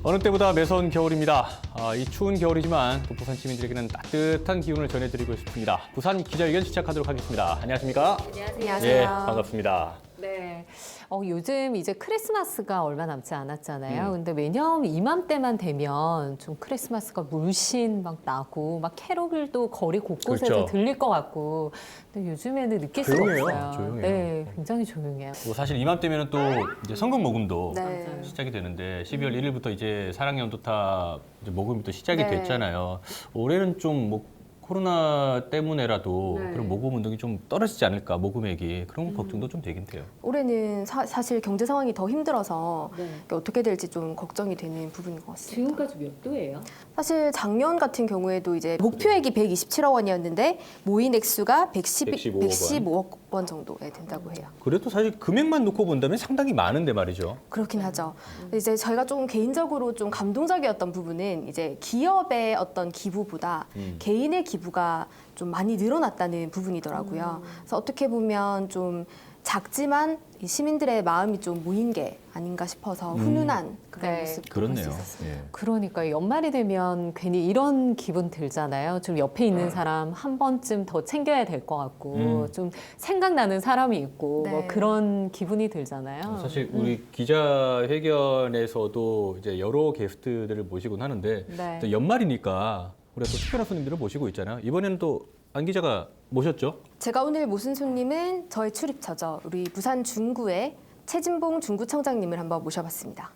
어느 때보다 매서운 겨울입니다. 이 추운 겨울이지만 또 부산 시민들에게는 따뜻한 기운을 전해드리고 싶습니다. 부산 기자회견 시작하도록 하겠습니다. 안녕하십니까? 안녕하세요. 예, 반갑습니다. 네. 요즘 이제 크리스마스가 얼마 남지 않았잖아요. 근데 매년 이맘때만 되면 좀 크리스마스가 물씬 막 나고 막 캐롤도 거리 곳곳에서 그렇죠. 들릴 것 같고. 근데 요즘에는 느낄 수가 조용해요. 없어요. 조용해요. 네, 굉장히 조용해요. 뭐 사실 이맘때면 또 이제 성금 모금도 네. 시작이 되는데 12월 1일부터 이제 사랑연도탑 이제 모금이 또 시작이 네. 됐잖아요. 올해는 좀 뭐 코로나 때문에라도 네. 그런 모금 운동이 좀 떨어지지 않을까, 모금액이. 그런 걱정도 좀 되긴 돼요. 올해는 사실 경제 상황이 더 힘들어서 네. 어떻게 될지 좀 걱정이 되는 부분인 것 같습니다. 지금까지 몇 도예요? 사실 작년 같은 경우에도 이제 목표액이 127억 원이었는데 모인 액수가 115억 원 정도에 된다고 해요. 그래도 사실 금액만 놓고 본다면 상당히 많은데 말이죠. 그렇긴 하죠. 이제 저희가 조금 개인적으로 좀 감동적이었던 부분은 이제 기업의 어떤 기부보다 개인의 기부가 좀 많이 늘어났다는 부분이더라고요. 그래서 어떻게 보면 좀 작지만 이 시민들의 마음이 좀 모인 게 아닌가 싶어서 훈훈한 그런 네. 모습 볼수 그렇네요. 있었습니다. 예. 그러니까 연말이 되면 괜히 이런 기분 들잖아요. 좀 옆에 있는 사람 한 번쯤 더 챙겨야 될 것 같고 좀 생각나는 사람이 있고 네. 뭐 그런 기분이 들잖아요. 사실 우리 기자회견에서도 이제 여러 게스트들을 모시곤 하는데 네. 또 연말이니까 우리가 또 특별한 손님들을 모시고 있잖아요. 이번에는 또 안 기자가 모셨죠? 제가 오늘 모신 손님은 저의 출입처죠. 우리 부산 중구의 최진봉 중구청장님을 한번 모셔봤습니다.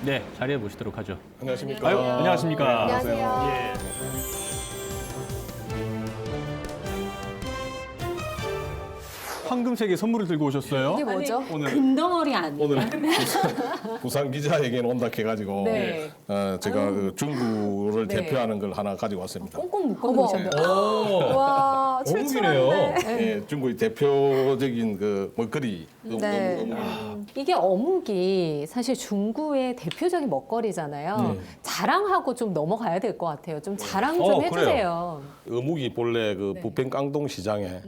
네, 자리에 모시도록 하죠. 안녕하십니까. 아유, 안녕하십니까. 안녕하세요. 예. 황금색의 선물을 들고 오셨어요. 이게 뭐죠? 금덩어리 아니에요? 오늘 부산 기자회견 온다 해가지고 네. 제가 그 중구를 네. 대표하는 걸 하나 가지고 왔습니다. 꽁꽁 묶어 어머. 놓으셨네요. 오, 와, 어묵이네요. 출출한데. 예, 중구의 대표적인 그 먹거리. 네. 이게 어묵이 사실 중구의 대표적인 먹거리잖아요. 자랑하고 좀 넘어가야 될 것 같아요. 좀 자랑 좀 그래요. 해주세요. 어묵이 본래 그 부평 깡동 시장에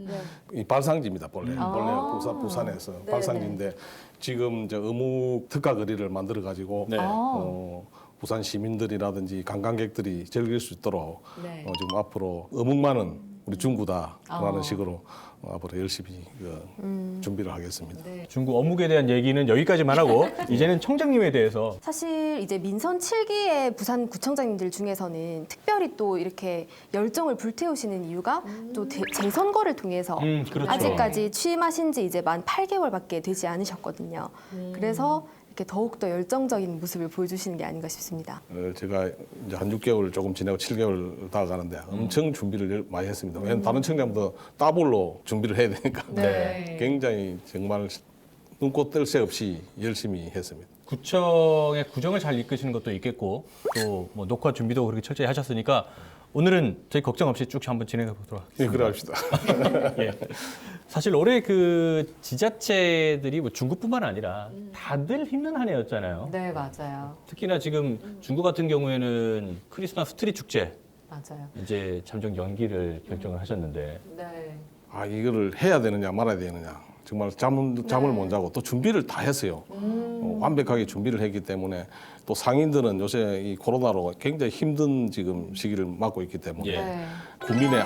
이 발상지입니다. 본래 부산에서 발상지인데 지금 이제 어묵 특가 거리를 만들어 가지고 네. 부산 시민들이라든지 관광객들이 즐길 수 있도록 네. 지금 앞으로 어묵만은 우리 중구다라는 식으로 앞으로 열심히 준비를 하겠습니다. 중국 어묵에 대한 얘기는 여기까지만 하고 이제는 청장님에 대해서 사실 이제 민선 7기의 부산 구청장님들 중에서는 특별히 또 이렇게 열정을 불태우시는 이유가 또 재선거를 통해서 그렇죠. 아직까지 취임하신 지 이제 만 8개월밖에 되지 않으셨거든요. 그래서 이렇게 더욱더 열정적인 모습을 보여주시는 게 아닌가 싶습니다. 제가 이제 한 6개월 조금 지내고 7개월 다 가는데 엄청 준비를 많이 했습니다. 왜냐하면 다른 청장보다 더블로 준비를 해야 되니까 네. 굉장히 정말 눈꽃 뜰 새 없이 열심히 했습니다. 구청의 구정을 잘 이끄시는 것도 있겠고 또 뭐 녹화 준비도 그렇게 철저히 하셨으니까 오늘은 저희 걱정 없이 쭉 한번 진행해 보도록 예, 하겠습니다. 그래 합시다. 예. 사실 올해 그 지자체들이 뭐 중구뿐만 아니라 다들 힘든 한 해였잖아요. 네, 맞아요. 특히나 지금 중구 같은 경우에는 크리스마스 트리 축제 맞아요. 이제 잠정 연기를 결정을 하셨는데 네. 아 이거를 해야 되느냐 말아야 되느냐 정말 잠을 못 자고 또 준비를 다 했어요. 완벽하게 준비를 했기 때문에 또 상인들은 요새 이 코로나로 굉장히 힘든 지금 시기를 맞고 있기 때문에 예. 네. 국민의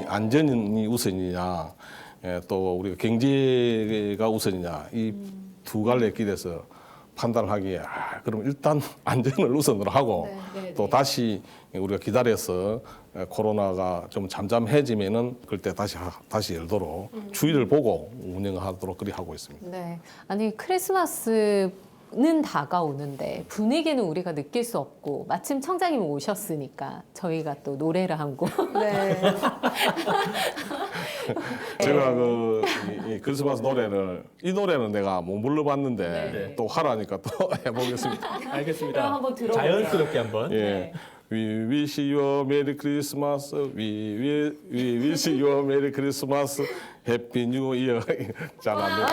안전이 우선이냐 또 우리가 경제가 우선이냐 이 두 갈래 길에서 판단하기에 그럼 일단 안전을 우선으로 하고 또 다시 우리가 기다려서 코로나가 좀 잠잠해지면은 그때 다시 열도록 추이를 보고 운영하도록 그리 하고 있습니다. 네. 아니, 크리스마스는 다가오는데 분위기는 우리가 느낄 수 없고 마침 청장님 오셨으니까 저희가 또 노래를 한 곡. 네. 제가 이 크리스마스 노래를 이 노래는 내가 못 불러봤는데 또 하라니까 또 해보겠습니다. 알겠습니다. 그럼 한번 들어보세요. 자연스럽게 한번. 예. We wish you a Merry Christmas. We wish you a Merry Christmas. Happy New Year. 잘 안 돼.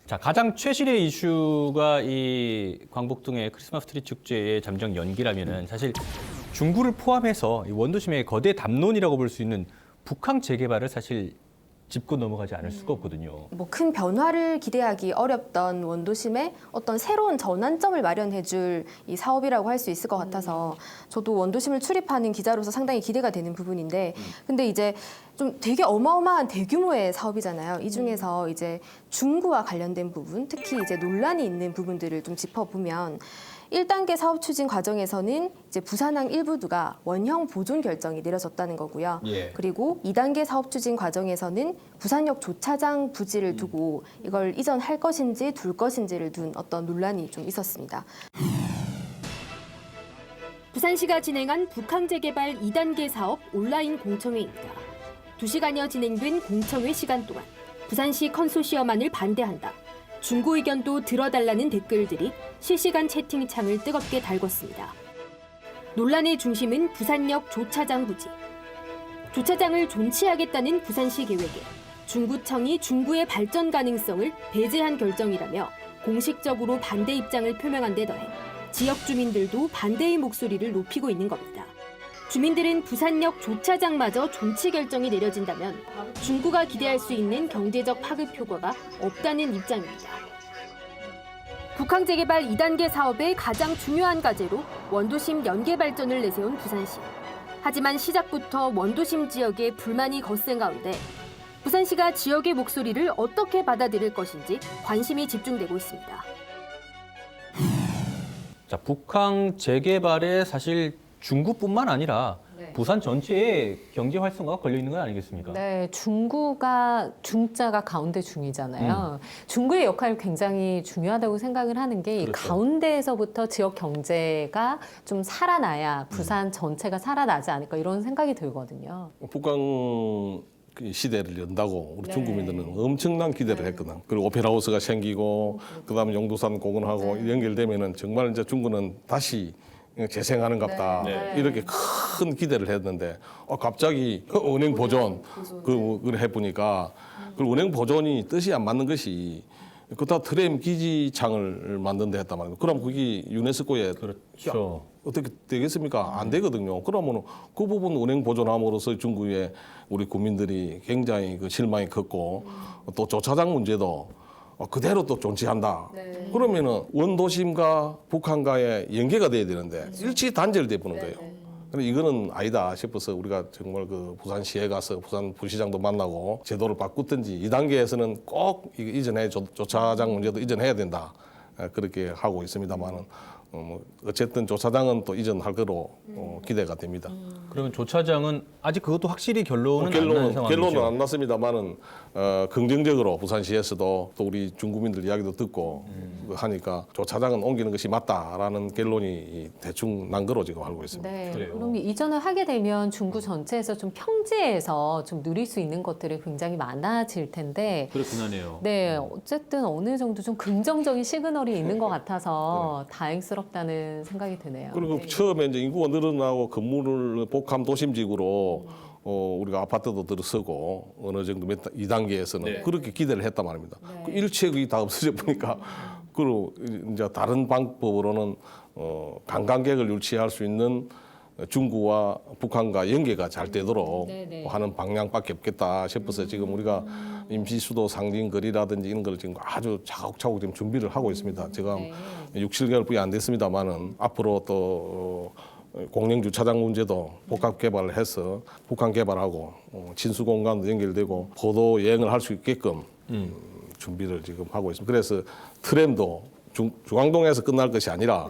자, 가장 최실의 이슈가 이 광복동의 크리스마스 트리 축제의 잠정 연기라면은 사실 중구를 포함해서 이 원도심의 거대 담론이라고 볼 수 있는 북항 재개발을 사실 짚고 넘어가지 않을 수가 없거든요. 뭐 큰 변화를 기대하기 어렵던 원도심에 어떤 새로운 전환점을 마련해줄 이 사업이라고 할 수 있을 것 같아서 저도 원도심을 출입하는 기자로서 상당히 기대가 되는 부분인데 근데 이제 좀 되게 어마어마한 대규모의 사업이잖아요. 이 중에서 이제 중구와 관련된 부분, 특히 이제 논란이 있는 부분들을 좀 짚어보면 1단계 사업 추진 과정에서는 이제 부산항 일부두가 원형 보존 결정이 내려졌다는 거고요. 예. 그리고 2단계 사업 추진 과정에서는 부산역 조차장 부지를 두고 이걸 이전할 것인지 둘 것인지를 둔 어떤 논란이 좀 있었습니다. 부산시가 진행한 북항재개발 2단계 사업 온라인 공청회입니다. 2시간여 진행된 공청회 시간 동안 부산시 컨소시엄안을 반대한다. 중구 의견도 들어달라는 댓글들이 실시간 채팅창을 뜨겁게 달궜습니다. 논란의 중심은 부산역 조차장 부지. 조차장을 존치하겠다는 부산시 계획에 중구청이 중구의 발전 가능성을 배제한 결정이라며 공식적으로 반대 입장을 표명한 데 더해 지역 주민들도 반대의 목소리를 높이고 있는 겁니다. 주민들은 부산역 조차장마저 존치 결정이 내려진다면 중구가 기대할 수 있는 경제적 파급 효과가 없다는 입장입니다. 북항재개발 2단계 사업의 가장 중요한 과제로 원도심 연계 발전을 내세운 부산시. 하지만 시작부터 원도심 지역에 불만이 거센 가운데 부산시가 지역의 목소리를 어떻게 받아들일 것인지 관심이 집중되고 있습니다. 자, 북항 재개발에 사실 중구뿐만 아니라 부산 전체에 경제 활성화가 걸려 있는 건 아니겠습니까? 네, 중구가 중자가 가운데 중이잖아요. 중구의 역할이 굉장히 중요하다고 생각을 하는 게 이 그렇죠. 가운데에서부터 지역 경제가 좀 살아나야 부산 전체가 살아나지 않을까 이런 생각이 들거든요. 북한 그 시대를 연다고 우리 중국민들은 엄청난 기대를 했거든. 그리고 오페라하우스가 생기고 그다음에 용두산 공원하고 연결되면은 정말 이제 중국은 다시 재생하는갑다 이렇게 큰 기대를 했는데 갑자기 은행 보존 그걸 해보니까 그 은행 보존이 뜻이 안 맞는 것이 그다 트램 기지창을 만든다 했단 말이에요. 그럼 그게 유네스코에 그렇죠. 어떻게 되겠습니까? 안 되거든요. 그러면 그 부분 은행 보존함으로써 중국의 우리 국민들이 굉장히 그 실망이 컸고 또 조차장 문제도 그대로 또 존치한다. 그러면은 원도심과 북한과의 연계가 돼야 되는데 일치 단절돼 보는 거예요. 근데 이거는 아니다 싶어서 우리가 정말 그 부산시에 가서 부산 부시장도 만나고 제도를 바꾸든지 2단계에서는 꼭 이거 이전해 조차장 문제도 이전해야 된다. 그렇게 하고 있습니다만은 뭐 어쨌든 조차장은 또 이전할 거로 기대가 됩니다. 그러면 조차장은 아직 그것도 확실히 결론은 안 나는 상황이죠. 결론은 안 났습니다만은 긍정적으로 부산시에서도 또 우리 중구민들 이야기도 듣고 하니까 조차장은 옮기는 것이 맞다라는 결론이 대충 난 거로 지금 알고 있습니다. 네, 그래요. 그럼 이전을 하게 되면 중구 전체에서 좀 평지에서 좀 누릴 수 있는 것들이 굉장히 많아질 텐데 그렇긴 하네요. 네, 어쨌든 어느 정도 좀 긍정적인 시그널이 있는 것 같아서 다행스럽다는 생각이 드네요. 그리고 네. 처음에 이제 인구가 늘어나고 건물을 복합 도심지구로 우리가 아파트도 들어서고 어느 정도 2단계에서는 그렇게 기대를 했단 말입니다. 그 일체가 다 없어져 보니까 그리고 이제 다른 방법으로는 관광객을 유치할 수 있는 중구와 북한과 연계가 잘 되도록 하는 방향밖에 없겠다 싶어서 지금 우리가 임시수도 상징거리라든지 이런 걸 지금 아주 차곡차곡 지금 준비를 하고 있습니다. 제가 6, 7개월뿐이 안 됐습니다만은 앞으로 또 공영주차장 문제도 복합 개발을 해서 북한 개발하고 친수 공간도 연결되고 포도 여행을 할 수 있게끔 준비를 지금 하고 있습니다. 그래서 트램도 중앙동에서 끝날 것이 아니라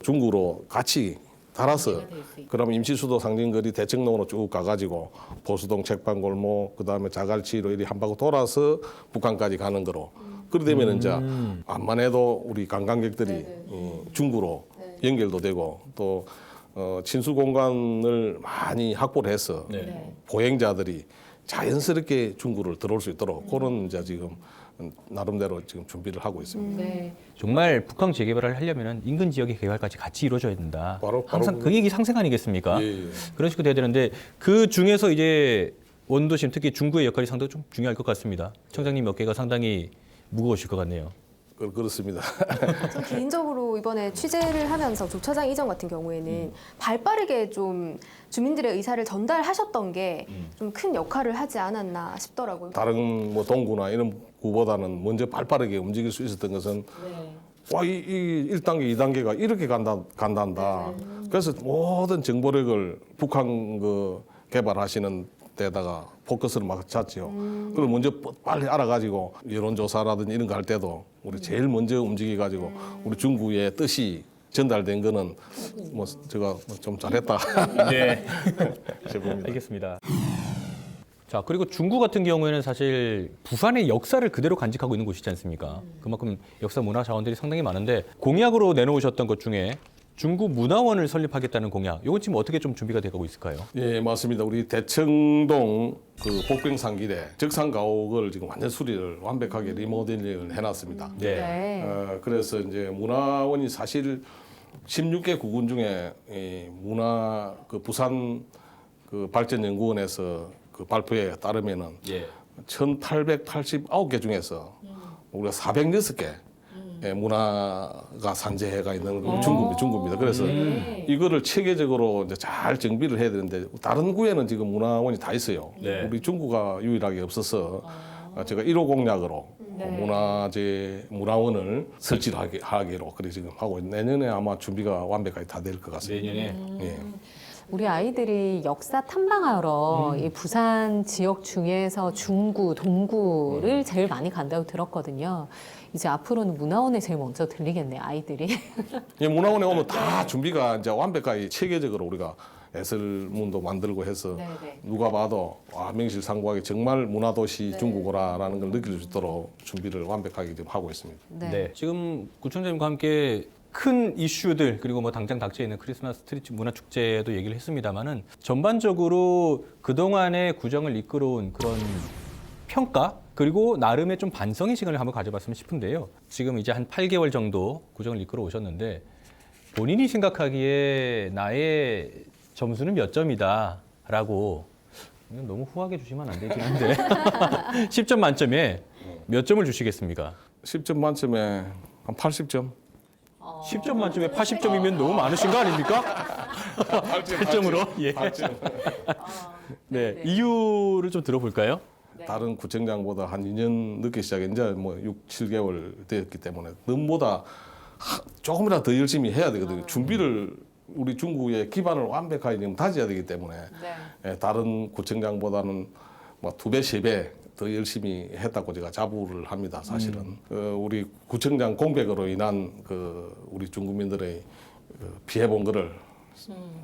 중구로 같이 달아서 그러면 임시수도 상징거리 대청동으로 쭉 가가지고 보수동 책방골목 그다음에 자갈치로 이리 한 바퀴 돌아서 북한까지 가는 거로 그러게 되면 이제 암만 해도 우리 관광객들이 중구로 연결도 되고 또 친수 공간을 많이 확보를 해서 보행자들이 자연스럽게 중구를 들어올 수 있도록 그런 이제 지금 나름대로 지금 준비를 하고 있습니다. 네. 정말 북한 재개발을 하려면 인근 지역의 개발까지 같이 이루어져야 된다. 바로 항상 그 얘기 상생 아니겠습니까? 예. 그런 식으로 돼야 되는데 그 중에서 이제 원도심 특히 중구의 역할이 상당히 좀 중요할 것 같습니다. 청장님 어깨가 상당히 무거우실 것 같네요. 그렇습니다. 저 개인적으로 이번에 취재를 하면서 주차장 이전 같은 경우에는 발빠르게 좀 주민들의 의사를 전달하셨던 게 좀 큰 역할을 하지 않았나 싶더라고요. 다른 뭐 동구나 이런 구보다는 먼저 발빠르게 움직일 수 있었던 것은 와, 이 1단계, 2단계가 이렇게 간단다. 그래서 모든 정보력을 북한 그 개발하시는 데다가 포커스를 막 잤지요. 그걸 먼저 빨리 알아가지고 여론조사라든지 이런 거 할 때도 우리 제일 먼저 움직여가지고 우리 중구의 뜻이 전달된 거는 뭐 제가 좀 잘했다 네. 싶습니다. 알겠습니다. 자, 그리고 중구 같은 경우에는 사실 부산의 역사를 그대로 간직하고 있는 곳이지 않습니까? 그만큼 역사 문화 자원들이 상당히 많은데 공약으로 내놓으셨던 것 중에 중구 문화원을 설립하겠다는 공약, 이건 지금 어떻게 좀 준비가 돼가고 있을까요? 예, 맞습니다. 우리 대청동 그 복병상길에 적산가옥을 지금 완전 수리를 완벽하게 리모델링을 해놨습니다. 네. 그래서 이제 문화원이 사실 16개 구군 중에 이 문화 그 부산 그 발전연구원에서 그 발표에 따르면은 예. 1,889개 중에서 우리가 406개 문화가 산재해가 있는 중구입니다. 그래서 이거를 체계적으로 이제 잘 정비를 해야 되는데 다른 구에는 지금 문화원이 다 있어요. 네. 우리 중구가 유일하게 없어서 제가 1호 공약으로 문화재 문화원을 설치를 하기로 그래 지금 하고 내년에 아마 준비가 완벽하게 다 될 것 같습니다. 내년에 예. 우리 아이들이 역사 탐방하러 이 부산 지역 중에서 중구, 동구를 제일 많이 간다고 들었거든요. 이제 앞으로는 문화원에 제일 먼저 들리겠네요, 아이들이. 예, 문화원에 오면 다 준비가 이제 완벽하게 체계적으로 우리가 해설문도 만들고 해서 네네. 누가 봐도 와, 명실상부하게 정말 문화도시 중구구나라는 걸 느낄 수 있도록 준비를 완벽하게 지금 하고 있습니다. 네. 지금 구청장님과 함께 큰 이슈들 그리고 뭐 당장 닥쳐 있는 크리스마스 트리 문화 축제도 얘기를 했습니다만은 전반적으로 그동안의 구정을 이끌어온 그런 평가 그리고 나름의 좀 반성의 시간을 한번 가져봤으면 싶은데요. 지금 이제 한 8개월 정도 구정을 이끌어 오셨는데 본인이 생각하기에 나의 점수는 몇 점이다라고 너무 후하게 주시면 안 되긴 한데 10점 만점에 몇 점을 주시겠습니까? 10점 만점에 한 80점? 10점 만점에 80점이면 너무 많으신 거 아닙니까? 8점으로? 예. 8점. 네. 이유를 좀 들어볼까요? 다른 구청장보다 한 2년 늦게 시작해 이제 뭐 6, 7개월 되었기 때문에 넘보다 조금이라도 더 열심히 해야 되거든요. 준비를 우리 중구의 기반을 완벽하게 지금 다져야 되기 때문에 예, 다른 구청장보다는 뭐 2배, 3배 더 열심히 했다고 제가 자부를 합니다. 사실은 우리 구청장 공백으로 인한 그 우리 중구민들의 그 피해 본 거를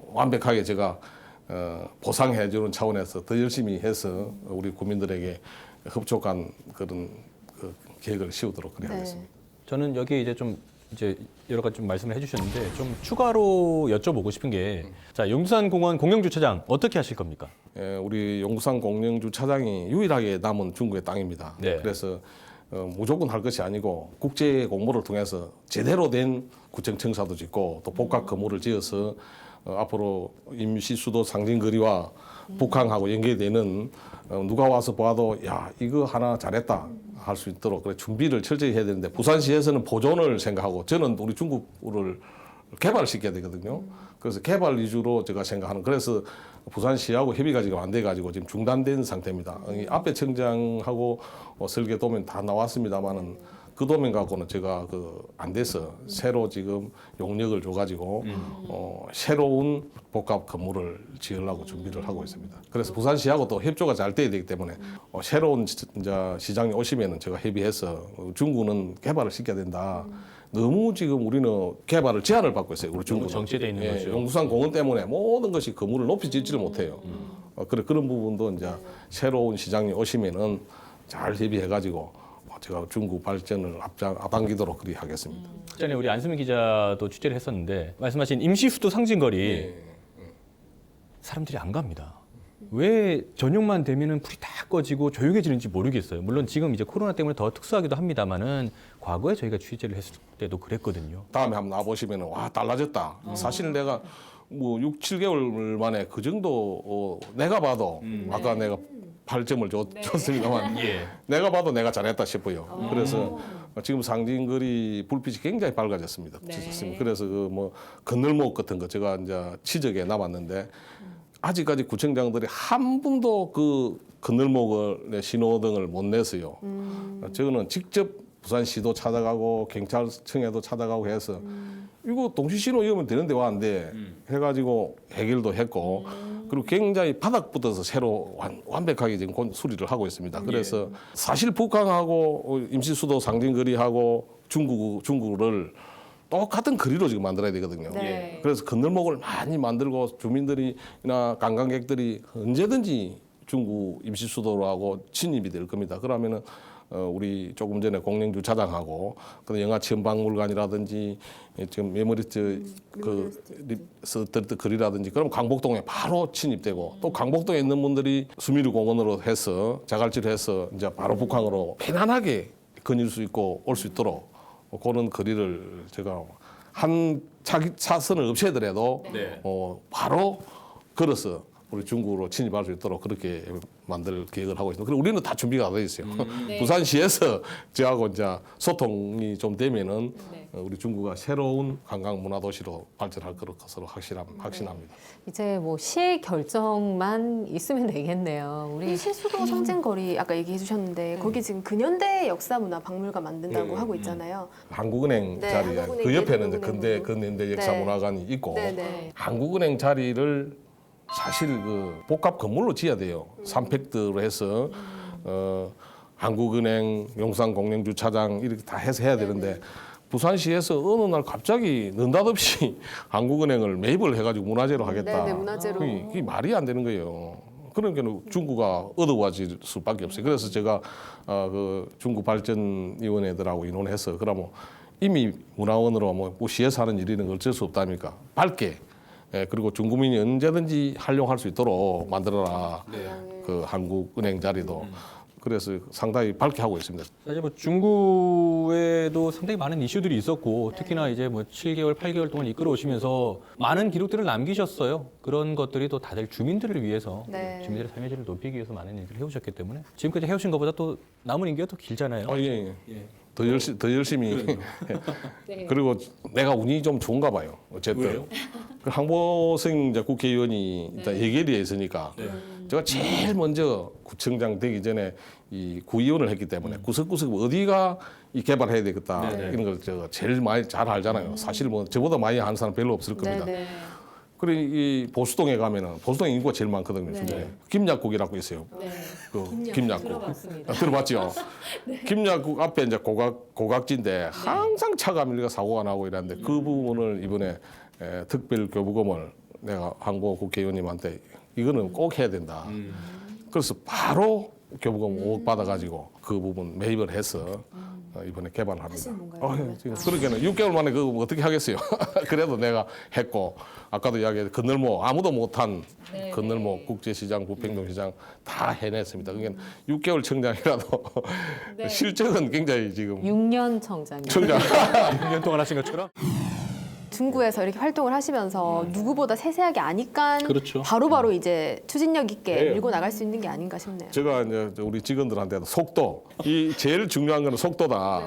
완벽하게 제가 보상해주는 차원에서 더 열심히 해서 우리 국민들에게 흡족한 그런 그 계획을 세우도록 그래 하겠습니다. 저는 여기 이제 좀 이제 여러 가지 좀 말씀을 해주셨는데 좀 추가로 여쭤보고 싶은 게 자, 용두산공원 공영주차장 어떻게 하실 겁니까? 예, 우리 용두산 공영주차장이 유일하게 남은 중구의 땅입니다. 네. 그래서 무조건 할 것이 아니고 국제 공모를 통해서 제대로 된 구청 청사도 짓고 또 복합 건물을 지어서 앞으로 임시 수도 상징거리와 북항하고 연계되는 누가 와서 봐도 야 이거 하나 잘했다 할 수 있도록 그래 준비를 철저히 해야 되는데 부산시에서는 보존을 생각하고 저는 우리 중구를 개발을 시켜야 되거든요. 그래서 개발 위주로 제가 생각하는 그래서 부산시하고 협의가 지금 안 돼가지고 지금 중단된 상태입니다. 이 앞에 청장하고 설계 도면 다 나왔습니다만은 그 도면 갖고는 제가 안 돼서 새로 지금 용역을 줘가지고 새로운 복합 건물을 지으려고 준비를 하고 있습니다. 그래서 부산시하고 또 협조가 잘 돼야 되기 때문에 새로운 이제 시장이 오시면은 제가 협의해서 중구는 개발을 시켜야 된다. 너무 지금 우리는 개발을 제한을 받고 있어요. 우리 중구는. 정체돼 있는 거죠. 용두산 공원 때문에 모든 것이 건물을 높이 짓지를 못해요. 그런 부분도 이제 새로운 시장이 오시면은 잘 협의해가지고 제가 중구 발전을 앞당기도록 그리 하겠습니다. 전에 우리 안수민 기자도 취재를 했었는데 말씀하신 임시수도 상징거리 사람들이 안 갑니다. 왜 저녁만 되면은 불이 다 꺼지고 조용해지는지 모르겠어요. 물론 지금 이제 코로나 때문에 더 특수하기도 합니다만은 과거에 저희가 취재를 했을 때도 그랬거든요. 다음에 한번 나보시면은 와 달라졌다. 사실 내가 뭐 6, 7개월 만에 그 정도 내가 봐도 아까 내가 8점을 줬습니다만 예. 내가 봐도 내가 잘했다 싶어요. 그래서 지금 상징거리 불빛이 굉장히 밝아졌습니다. 그래서 그 뭐 건널목 같은 거 제가 이제 치적에 남았는데 아직까지 구청장들이 한 분도 그 건널목을 신호등을 못 냈어요. 저거는 직접 부산시도 찾아가고 경찰청에도 찾아가고 해서 이거 동시신호 이으면 되는데 왜 안 돼? 해가지고 해결도 했고 그리고 굉장히 바닥부터서 새로 완벽하게 지금 수리를 하고 있습니다. 그래서 사실 북한하고 임시수도 상징거리하고 중구를 똑같은 거리로 지금 만들어야 되거든요. 네. 그래서 건널목을 많이 만들고 주민들이나 관광객들이 언제든지 중구 임시수도로 하고 진입이 될 겁니다. 그러면은 우리 조금 전에 공영주차장하고 그 영화체험박물관이라든지 지금 메모리스 거리라든지 그럼 강북동에 바로 진입되고 또 강북동에 있는 분들이 수미르 공원으로 해서 자갈치를 해서 이제 바로 북한으로 편안하게 거닐 수 있고 올 수 있도록 그런 거리를 제가 한 차선을 없애더라도 바로 걸어서 우리 중구로 진입할 수 있도록 그렇게 만들 계획을 하고 있습니다. 그리고 우리는 다 준비가 돼 있어요. 부산시에서 저하고 이제 소통이 좀 되면은 우리 중구가 새로운 관광 문화 도시로 발전할 것으로 확신합니다. 이제 뭐 시의 결정만 있으면 되겠네요. 우리 실수도 상징거리 아까 얘기해 주셨는데 거기 지금 근현대 역사문화박물관 만든다고 하고 있잖아요. 한국은행 네, 자리에 한국은행 그 옆에는 이제 예술문화공원. 근대 역사문화관이 있고 네. 한국은행 자리를 사실 그 복합 건물로 지어야 돼요. 삼팩트로 해서 한국은행, 용산공영주차장 이렇게 다 해서 해야 되는데 부산시에서 어느 날 갑자기 느닷없이 한국은행을 매입을 해가지고 문화재로 하겠다. 네, 문화재로. 그게 말이 안 되는 거예요. 그러니까 중구가 어두워질 수밖에 없어요. 그래서 제가 그 중구 발전위원회들하고 의논해서 그러면 이미 문화원으로 뭐 시에서 하는 일이는 어쩔 수 없다니까 밝게. 그리고 중구민이 언제든지 활용할 수 있도록 만들어라. 그 한국은행 자리도. 그래서 상당히 밝게 하고 있습니다. 사실 뭐 중구에도 상당히 많은 이슈들이 있었고 특히나 이제 뭐 7개월, 8개월 동안 이끌어 오시면서 많은 기록들을 남기셨어요. 그런 것들이 또 다들 주민들을 위해서 네. 주민들의 삶의 질을 높이기 위해서 많은 일들을 해오셨기 때문에 지금까지 해오신 것보다 또 남은 인기가 더 길잖아요. 예. 더 열심히. 그리고 내가 운이 좀 좋은가 봐요. 어쨌든. 그 항보성 이제 국회의원이 일단 예결위에 있으니까 제가 제일 먼저 구청장 되기 전에 이 구의원을 했기 때문에 구석구석 어디가 이 개발해야 되겠다 이런 걸 제가 제일 많이 잘 알잖아요. 사실 뭐 저보다 많이 아는 사람 별로 없을 겁니다. 그리고 이 보수동에 가면은 보수동 인구가 제일 많거든요. 김약국이라고 있어요. 그 김약국 들어봤죠? 김약국 앞에 이제 고각지인데 항상 차가 밀려 사고가 나고 이랬는데 그 부분을 이번에 특별 교부금을 내가 항보 국회의원님한테 이거는 꼭 해야 된다. 그래서 바로 교부금 5억 받아가지고 그 부분 매입을 해서 이번에 개발을 합니다. 그러니까는 6개월 만에 그거 어떻게 하겠어요? 그래도 내가 했고 아까도 이야기했던 건널목 아무도 못한 건널목 국제시장, 부평동시장 다 해냈습니다. 그러니까 6개월 청장이라도 실적은 굉장히 지금 6년 청장이요. 청장 6년 동안 하신 것처럼 중구에서 이렇게 활동을 하시면서 누구보다 세세하게 아니까 그렇죠. 바로바로 이제 추진력 있게 네. 밀고 나갈 수 있는 게 아닌가 싶네요. 제가 이제 우리 직원들한테도 속도 이 제일 중요한 거는 속도다.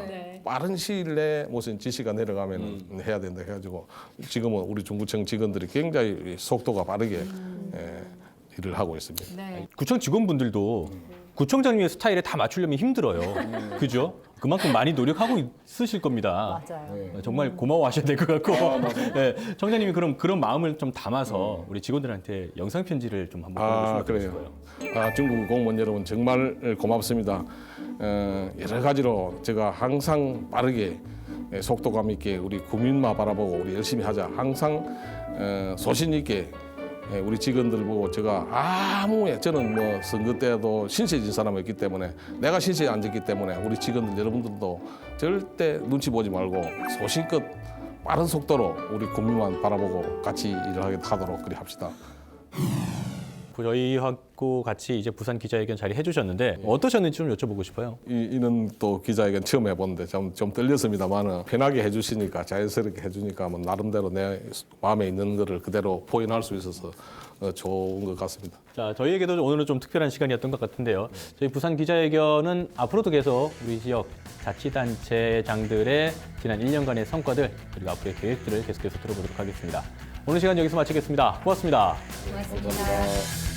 빠른 시일 내에 무슨 지시가 내려가면 해야 된다 해가지고 지금은 우리 중구청 직원들이 굉장히 속도가 빠르게 일을 하고 있습니다. 네. 구청 직원분들도 구청장님의 스타일에 다 맞추려면 힘들어요. 그죠? 그만큼 많이 노력하고 있으실 겁니다. 맞아요. 정말 고마워하셔야 될 것 같고. 네, 청장님이 그런 마음을 좀 담아서 우리 직원들한테 영상 편지를 좀 한번 보내주시면 그래요. 좋겠어요. 중국 공무원 여러분 정말 고맙습니다. 여러 가지로 제가 항상 빠르게 속도감 있게 우리 국민만 바라보고 우리 열심히 하자. 항상 소신 있게 우리 직원들 보고 제가 저는 뭐 선거 때도 신세진 사람이었기 때문에 내가 신세에 앉았기 때문에 우리 직원들 여러분들도 절대 눈치 보지 말고 소신껏 빠른 속도로 우리 국민만 바라보고 같이 일을 하도록 그리 합시다. 저희하고 같이 이제 부산 기자회견 자리 해주셨는데 어떠셨는지 좀 여쭤보고 싶어요. 이는 또 기자회견 처음 해보는데 좀 떨렸습니다만 편하게 해주시니까 자연스럽게 해주니까 뭐 나름대로 내 마음에 있는 거를 그대로 포인할 수 있어서 좋은 것 같습니다. 자, 저희에게도 오늘은 좀 특별한 시간이었던 것 같은데요. 저희 부산 기자회견은 앞으로도 계속 우리 지역 자치단체장들의 지난 1년간의 성과들 그리고 앞으로의 계획들을 계속해서 들어보도록 하겠습니다. 오늘 시간 여기서 마치겠습니다. 고맙습니다. 고맙습니다.